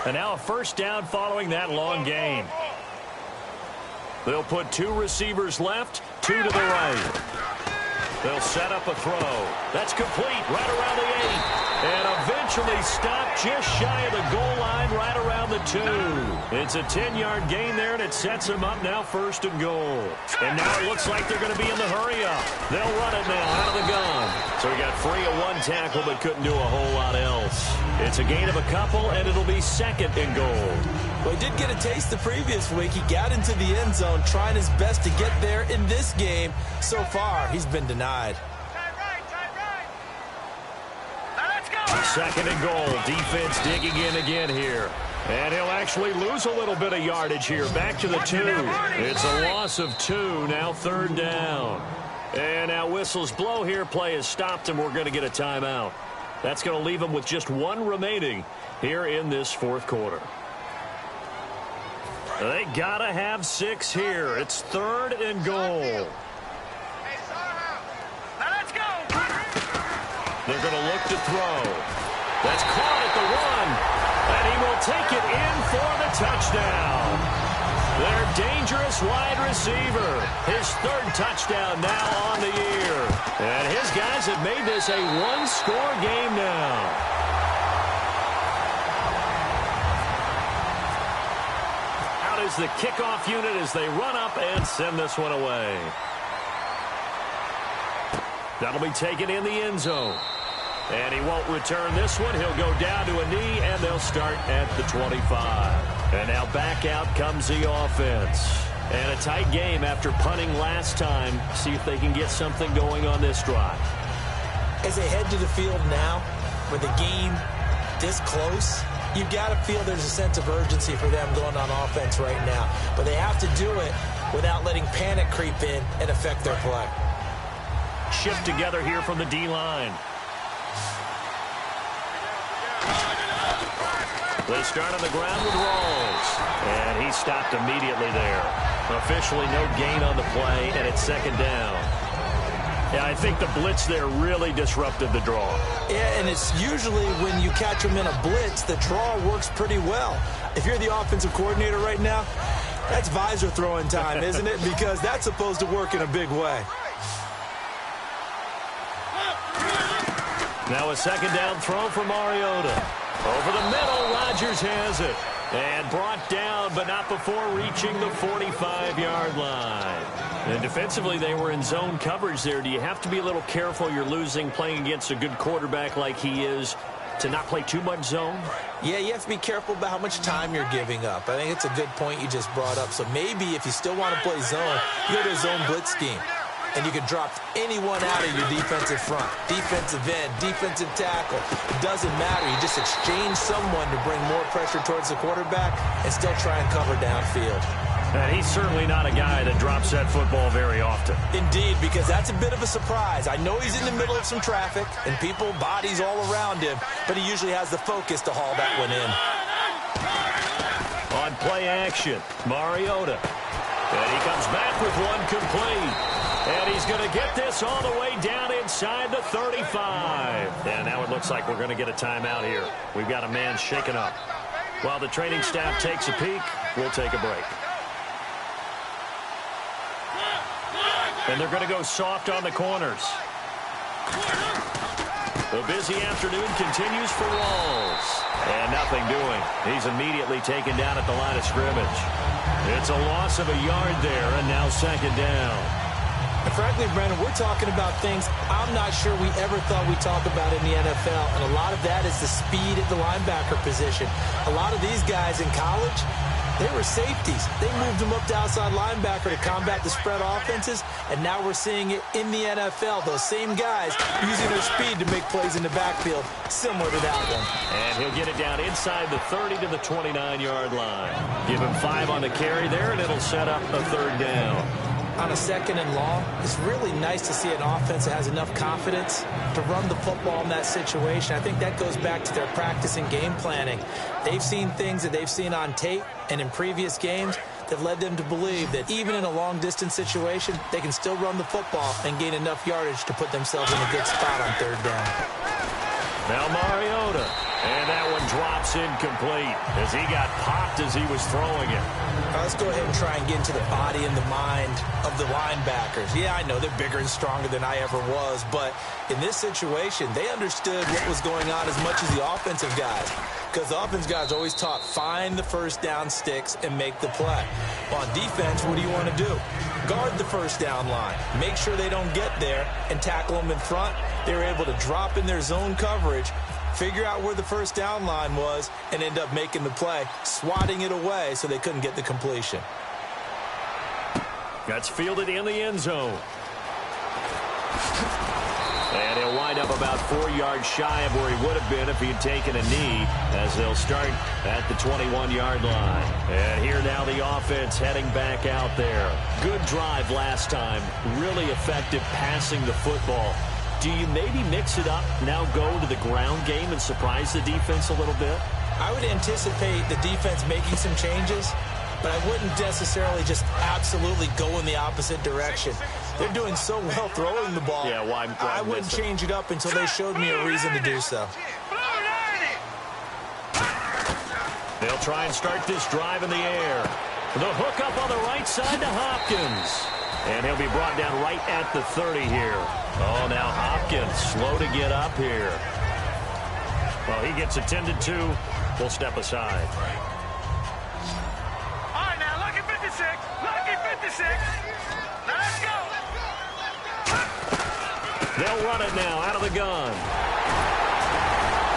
And now a first down following that long gain. They'll put 2 receivers left, 2 to the right. They'll set up a throw. That's complete right around the 8. And eventually stopped just shy of the goal line right around the 2. It's a 10-yard gain there, and it sets them up now 1st and goal. And now it looks like they're going to be in the hurry-up. They'll run it now out of the gun. So he got free of 1 tackle but couldn't do a whole lot else. It's a gain of a couple, and it'll be 2nd and goal. Well, he did get a taste the previous week. He got into the end zone trying his best to get there in this game. So far, he's been denied. Now let's go. 2nd and goal. Defense digging in again here. And he'll actually lose a little bit of yardage here. Back to the 2. It's a loss of 2. Now 3rd down. And now whistles blow here. Play is stopped, and we're going to get a timeout. That's going to leave them with just 1 remaining here in this 4th quarter. They got to have 6 here. It's 3rd and goal. Now let's go. They're going to look to throw. That's caught at the 1. And he will take it in for the touchdown. Their dangerous wide receiver. His 3rd touchdown now on the year. And his guys have made this a 1-score game now. Out is the kickoff unit as they run up and send this one away. That'll be taken in the end zone. And he won't return this one. He'll go down to a knee, and they'll start at the 25. And now back out comes the offense. And a tight game after punting last time. See if they can get something going on this drive. As they head to the field now, with the game this close, you've got to feel there's a sense of urgency for them going on offense right now. But they have to do it without letting panic creep in and affect their play. Shift together here from the D-line. They start on the ground with Rawls. And he stopped immediately there. Officially no gain on the play, and it's 2nd down. Yeah, I think the blitz there really disrupted the draw. Yeah, and it's usually when you catch them in a blitz, the draw works pretty well. If you're the offensive coordinator right now, that's visor throwing time, isn't it? Because that's supposed to work in a big way. Now a 2nd down throw for Mariota. Over the middle, Rodgers has it. And brought down, but not before reaching the 45-yard line. And defensively, they were in zone coverage there. Do you have to be a little careful? You're losing playing against a good quarterback like he is to not play too much zone? Yeah, you have to be careful about how much time you're giving up. I think it's a good point you just brought up. So maybe if you still want to play zone, you go to a zone blitz scheme. And you can drop anyone out of your defensive front. Defensive end, defensive tackle. It doesn't matter. You just exchange someone to bring more pressure towards the quarterback and still try and cover downfield. And he's certainly not a guy that drops that football very often. Indeed, because that's a bit of a surprise. I know he's in the middle of some traffic and people, bodies all around him, but he usually has the focus to haul that one in. On play action, Mariota. And he comes back with one complete. And he's going to get this all the way down inside the 35. And now it looks like we're going to get a timeout here. We've got a man shaken up. While the training staff takes a peek, we'll take a break. And they're going to go soft on the corners. The busy afternoon continues for Rawls. And nothing doing. He's immediately taken down at the line of scrimmage. It's a loss of a yard there, and now 2nd down. And frankly, Brandon, we're talking about things I'm not sure we ever thought we'd talk about in the NFL. And a lot of that is the speed at the linebacker position. A lot of these guys in college, they were safeties. They moved them up to outside linebacker to combat the spread offenses. And now we're seeing it in the NFL. Those same guys using their speed to make plays in the backfield, similar to that one. And he'll get it down inside the 30 to the 29-yard line. Give him 5 on the carry there, and it'll set up a 3rd down. On a 2nd and long, it's really nice to see an offense that has enough confidence to run the football in that situation. I think that goes back to their practice and game planning. They've seen things that they've seen on tape and in previous games that led them to believe that even in a long-distance situation, they can still run the football and gain enough yardage to put themselves in a good spot on 3rd down. Now Mariota. And that one drops incomplete as he got popped as he was throwing it. Let's go ahead and try and get into the body and the mind of the linebackers. Yeah, I know they're bigger and stronger than I ever was, but in this situation, they understood what was going on as much as the offensive guys. Because the offensive guys always taught, find the 1st down sticks and make the play. On defense, what do you want to do? Guard the 1st down line. Make sure they don't get there and tackle them in front. They were able to drop in their zone coverage, figure out where the 1st down line was, and end up making the play, swatting it away so they couldn't get the completion. That's fielded in the end zone. And he'll wind up about 4 yards shy of where he would have been if he had taken a knee, as they'll start at the 21-yard line. And here now the offense heading back out there. Good drive last time. Really effective passing the football. Do you maybe mix it up, now go to the ground game and surprise the defense a little bit? I would anticipate the defense making some changes, but I wouldn't necessarily just absolutely go in the opposite direction. They're doing so well throwing the ball. Yeah, well, I wouldn't change it up until they showed me a reason to do so. They'll try and start this drive in the air. The hook up on the right side to Hopkins. And he'll be brought down right at the 30 here. Oh, now Hopkins slow to get up here. Well, he gets attended to. We'll step aside. All right, now, lucky 56. Lucky 56. Now, let's go. They'll run it now out of the gun.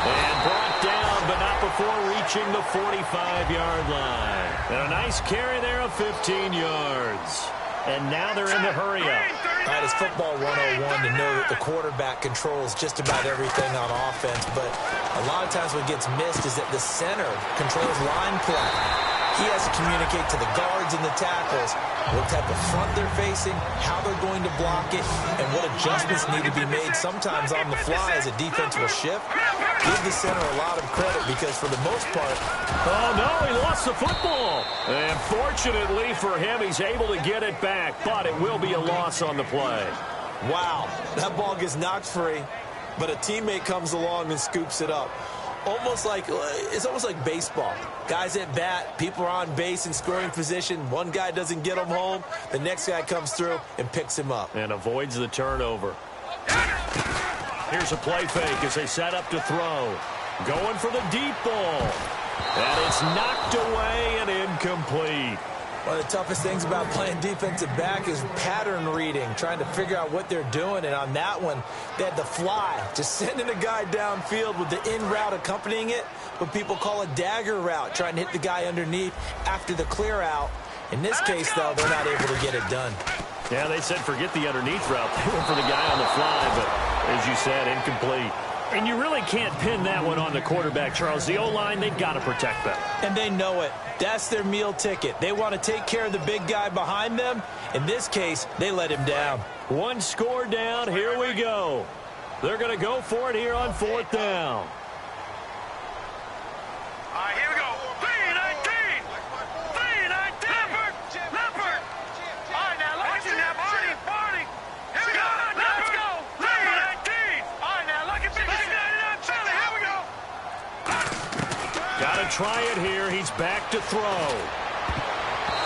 And brought down, but not before reaching the 45-yard line. And a nice carry there of 15 yards. And now they're in the hurry-up. All right, it's football 101 to know that the quarterback controls just about everything on offense, but a lot of times what gets missed is that the center controls line play. He has to communicate to the guards and the tackles what type of front they're facing, how they're going to block it, and what adjustments need to be made sometimes on the fly as a defense will shift. Give the center a lot of credit because for the most part... Oh, no, he lost the football. And fortunately for him, he's able to get it back, but it will be a loss on the play. Wow, that ball gets knocked free, but a teammate comes along and scoops it up. It's almost like baseball. Guys at bat, people are on base in scoring position. One guy doesn't get him home. The next guy comes through and picks him up. And avoids the turnover. Here's a play fake as they set up to throw. Going for the deep ball. And it's knocked away and incomplete. One of the toughest things about playing defensive back is pattern reading, trying to figure out what they're doing. And on that one, they had the fly, just sending a guy downfield with the in route accompanying it, what people call a dagger route, trying to hit the guy underneath after the clear out. In this case, though, they're not able to get it done. Yeah, they said forget the underneath route. They went for the guy on the fly, but as you said, incomplete. And you really can't pin that one on the quarterback, Charles. The O-line, they've got to protect that. And they know it. That's their meal ticket. They want to take care of the big guy behind them. In this case, they let him down. One score down. Here we go. They're going to go for it here on 4th down. All right, here we go. 3-19. 3-19. Leopard. All right, now, watch it now, Barney. Here we go. Let's go. 3-19. All right, now, lucky 56. Here we go. Got to try it here. He's back to throw.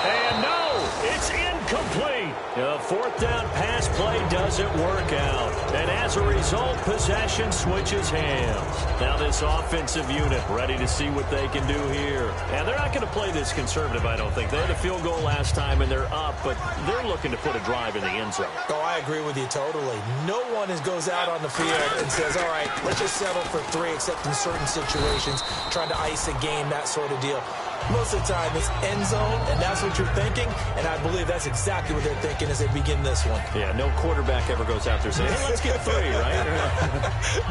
And no, it's incomplete. The 4th down pass play doesn't work out. And as a result, possession switches hands. Now this offensive unit ready to see what they can do here. And they're not going to play this conservative, I don't think. They had a field goal last time, and they're up, but they're looking to put a drive in the end zone. Oh, I agree with you totally. No one goes out on the field and says, all right, let's just settle for 3, except in certain situations, trying to ice a game, that sort of deal. Most of the time, it's end zone, and that's what you're thinking, and I believe that's exactly what they're thinking as they begin this one. Yeah, no quarterback ever goes out there saying, hey, let's get 3, right?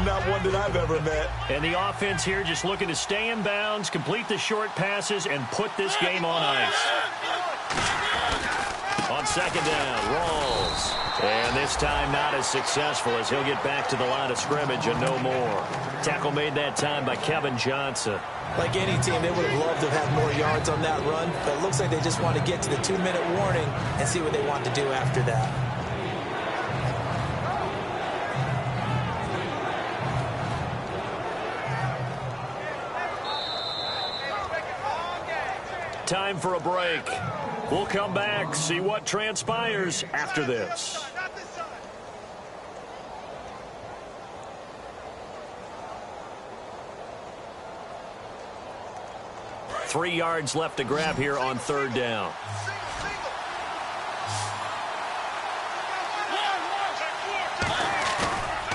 Not one that I've ever met. And the offense here just looking to stay in bounds, complete the short passes, and put this game on ice. On 2nd down, Rawls. And this time not as successful as he'll get back to the line of scrimmage and no more. Tackle made that time by Kevin Johnson. Like any team, they would have loved to have had more yards on that run, but it looks like they just want to get to the 2-minute warning and see what they want to do after that. Time for a break. We'll come back, see what transpires after this. 3 yards left to grab here on 3rd down.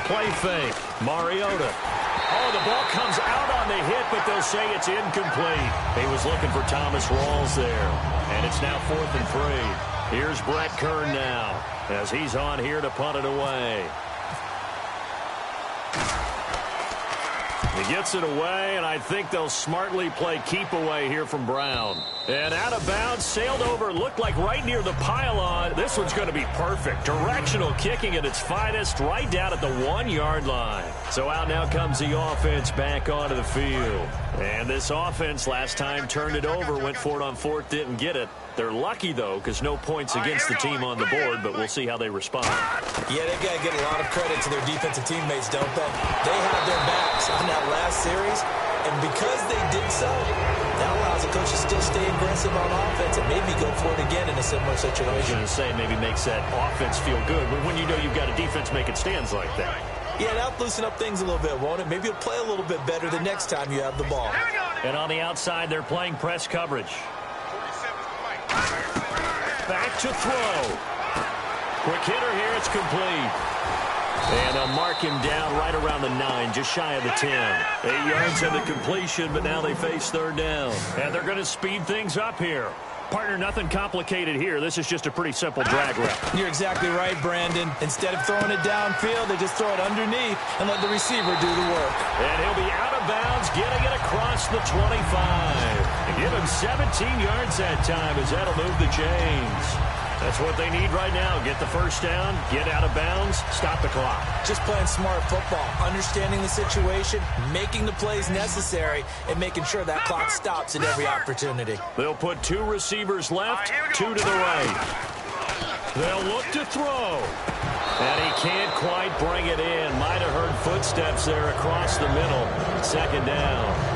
Play fake. Mariota. Oh, the ball comes out on the hit, but they'll say it's incomplete. He was looking for Thomas Rawls there. And it's now 4th and 3. Here's Brett Kern now as he's on here to punt it away. Gets it away, and I think they'll smartly play keep away here from Brown. And out of bounds, sailed over, looked like right near the pylon. This one's going to be perfect. Directional kicking at its finest, right down at the 1-yard line. So out now comes the offense back onto the field. And this offense last time turned it over, went for it on 4th, didn't get it. They're lucky, though, because no points against the team on the board, but we'll see how they respond. Yeah, they got to get a lot of credit to their defensive teammates, don't they? They had their backs on that last series, and because they did so, that allows the coach to still stay aggressive on offense and maybe go for it again in a similar situation. I was going to say maybe makes that offense feel good, but when you know you've got a defense making stands like that. Yeah, that'll loosen up things a little bit, won't it? Maybe you'll play a little bit better the next time you have the ball. And on the outside, they're playing press coverage. Back to throw. Quick hitter here, it's complete. And they'll mark him down right around the 9, just shy of the 10. 8 yards on the completion, but now they face 3rd down. And they're going to speed things up here. Partner, nothing complicated here. This is just a pretty simple drag route. You're exactly right, Brandon. Instead of throwing it downfield, they just throw it underneath and let the receiver do the work. And he'll be out of bounds, getting it across the 25. And give him 17 yards that time as that'll move the chains. That's what they need right now. Get the first down, get out of bounds, stop the clock. Just playing smart football, understanding the situation, making the plays necessary, and making sure that clock stops at every opportunity. They'll put 2 receivers left, 2 to the right. They'll look to throw. And he can't quite bring it in. Might have heard footsteps there across the middle. 2nd down.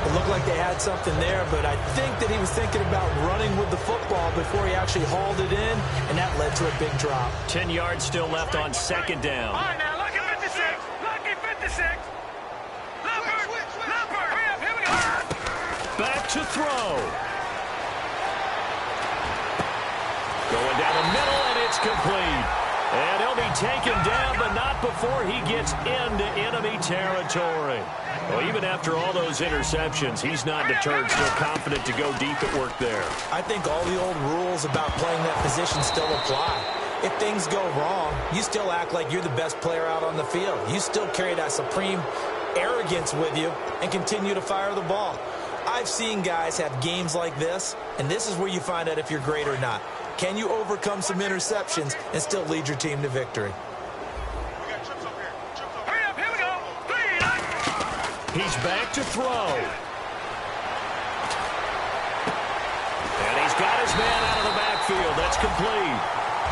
It looked like they had something there, but I think that he was thinking about running with the football before he actually hauled it in, and that led to a big drop. 10 yards still left on 2nd down. All right, now, lucky 56. Lucky 56. Leopard. Hurry up, here we go. Back to throw. Going down the middle, and it's complete. And he'll be taken down, but not before he gets into enemy territory. Well, even after all those interceptions, he's not deterred, still confident to go deep at work there. I think all the old rules about playing that position still apply. If things go wrong, you still act like you're the best player out on the field. You still carry that supreme arrogance with you and continue to fire the ball. I've seen guys have games like this, and this is where you find out if you're great or not. Can you overcome some interceptions and still lead your team to victory? Hurry up, here we go. 3. He's back to throw. And he's got his man out of the backfield. That's complete.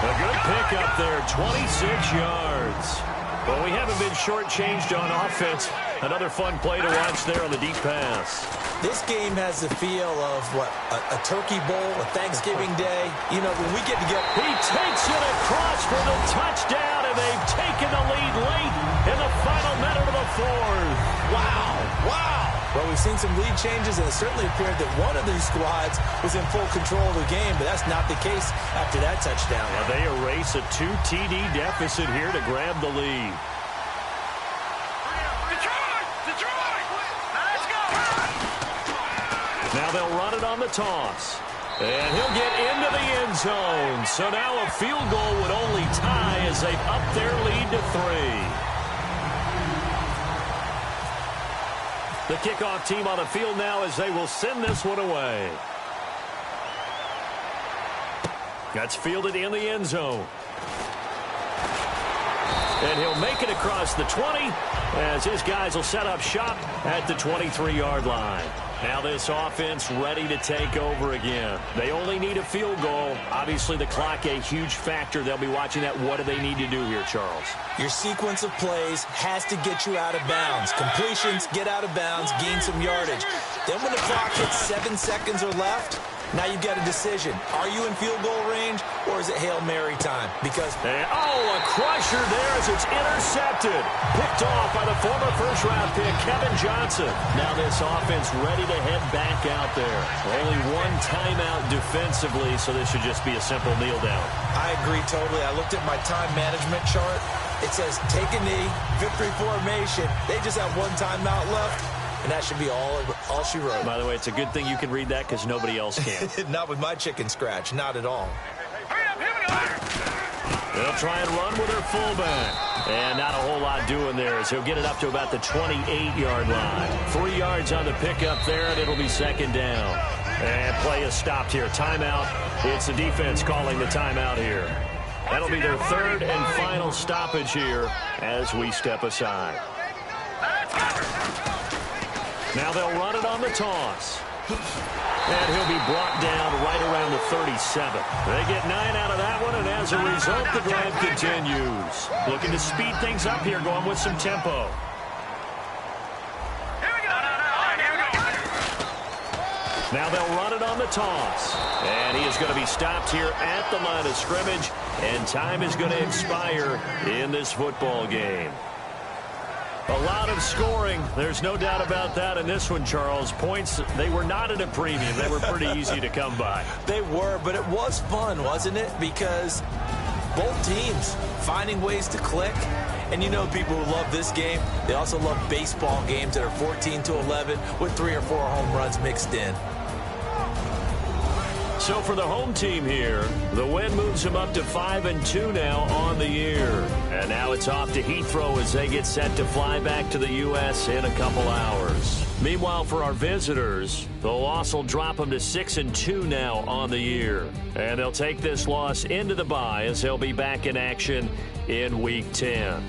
A good pickup there, 26 yards. Well, we haven't been shortchanged on offense. Another fun play to watch there on the deep pass. This game has the feel of, what, a turkey bowl, a Thanksgiving day. You know, when we get together. He takes it across for the touchdown, and they've taken the lead late in the final minute of the 4th. Wow. Well, we've seen some lead changes, and it certainly appeared that one of these squads was in full control of the game, but that's not the case after that touchdown. Well, they erase a 2 TD deficit here to grab the lead. Now they'll run it on the toss. And he'll get into the end zone. So now a field goal would only tie as they've upped their lead to 3. The kickoff team on the field now as they will send this one away. That's fielded in the end zone. And he'll make it across the 20 as his guys will set up shop at the 23-yard line. Now this offense ready to take over again. They only need a field goal. Obviously the clock a huge factor. They'll be watching that. What do they need to do here, Charles? Your sequence of plays has to get you out of bounds. Completions, get out of bounds, gain some yardage. Then when the clock hits 7 seconds or left, now you've got a decision. Are you in field goal range, or is it Hail Mary time? Because... a crusher there as it's intercepted. Picked off by the former first-round pick, Kevin Johnson. Now this offense ready to head back out there. Only one timeout defensively, so this should just be a simple kneel down. I agree totally. I looked at my time management chart. It says take a knee, victory formation. They just have one timeout left. And that should be all she wrote. By the way, it's a good thing you can read that because nobody else can. Not with my chicken scratch. Not at all. Hurry up, here we go. They'll try and run with their fullback. And not a whole lot doing there as he'll get it up to about the 28-yard line. 3 yards on the pickup there, and it'll be second down. And play is stopped here. Timeout. It's the defense calling the timeout here. That'll be their third and final stoppage here as we step aside. Now they'll run it on the toss. And he'll be brought down right around the 37. They get 9 out of that one, and as a result, the drive continues. Looking to speed things up here, going with some tempo. Now they'll run it on the toss. And he is going to be stopped here at the line of scrimmage, and time is going to expire in this football game. A lot of scoring. There's no doubt about that in this one, Charles. Points, they were not at a premium. They were pretty easy to come by. They were, but it was fun, wasn't it? Because both teams finding ways to click. And you know people who love this game, they also love baseball games that are 14-11 with 3 or 4 home runs mixed in. So for the home team here, the win moves them up to 5-2 now on the year. And now it's off to Heathrow as they get set to fly back to the U.S. in a couple hours. Meanwhile, for our visitors, the loss will drop them to 6-2 now on the year. And they'll take this loss into the bye as they'll be back in action in Week 10.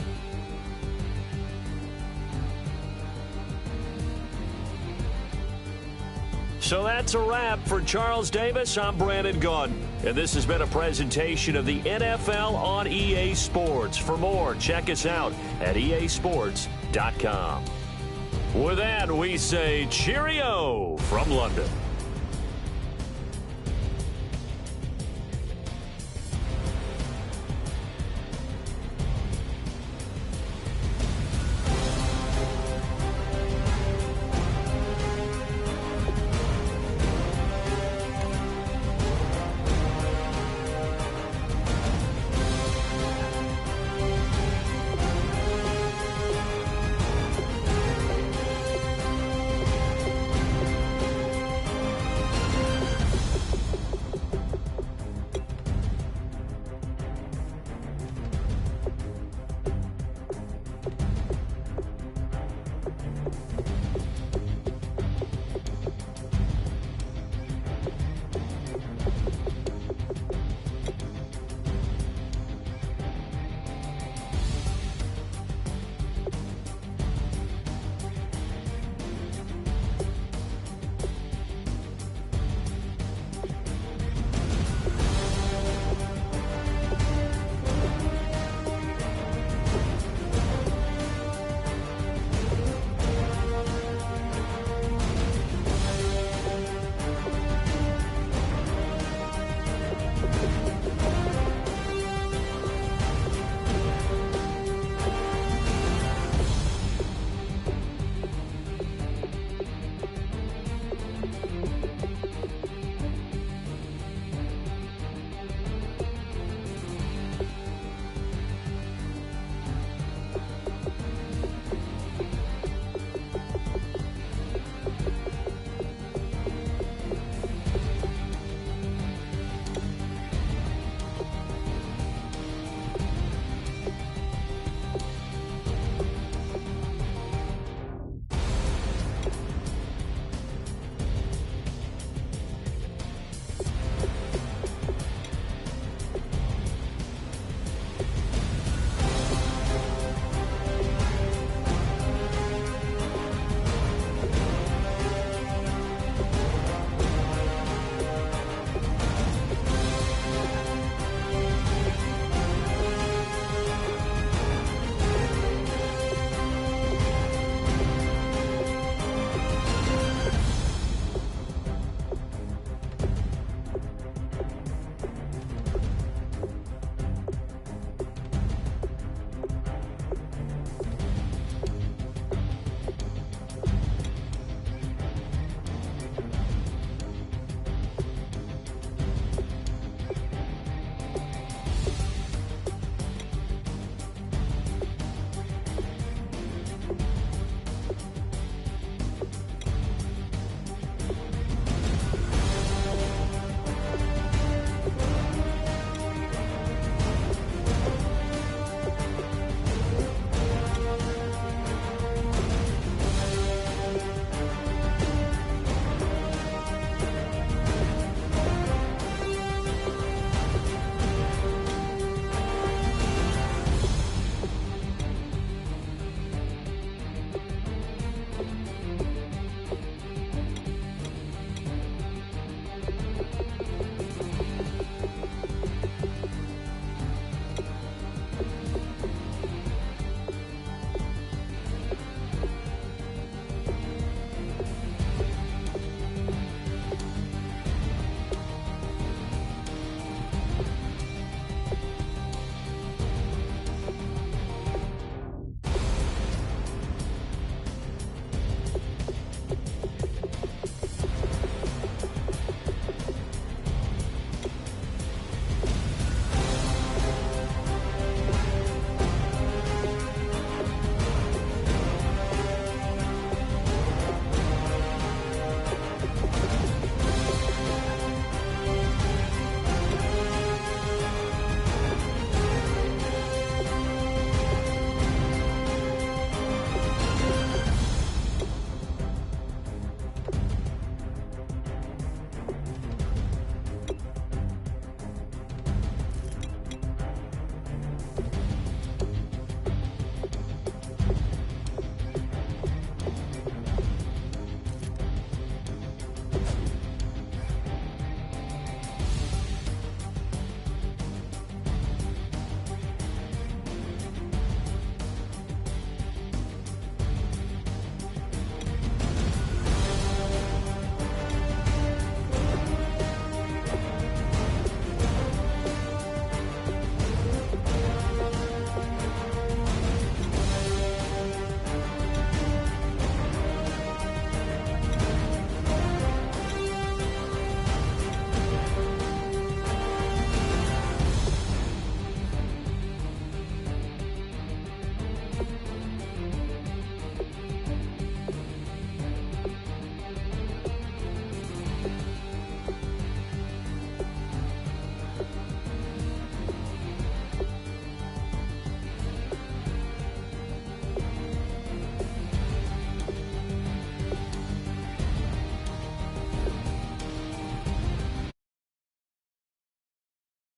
So that's a wrap for Charles Davis. I'm Brandon Gaudin, and this has been a presentation of the NFL on EA Sports. For more, check us out at easports.com. With that, we say cheerio from London.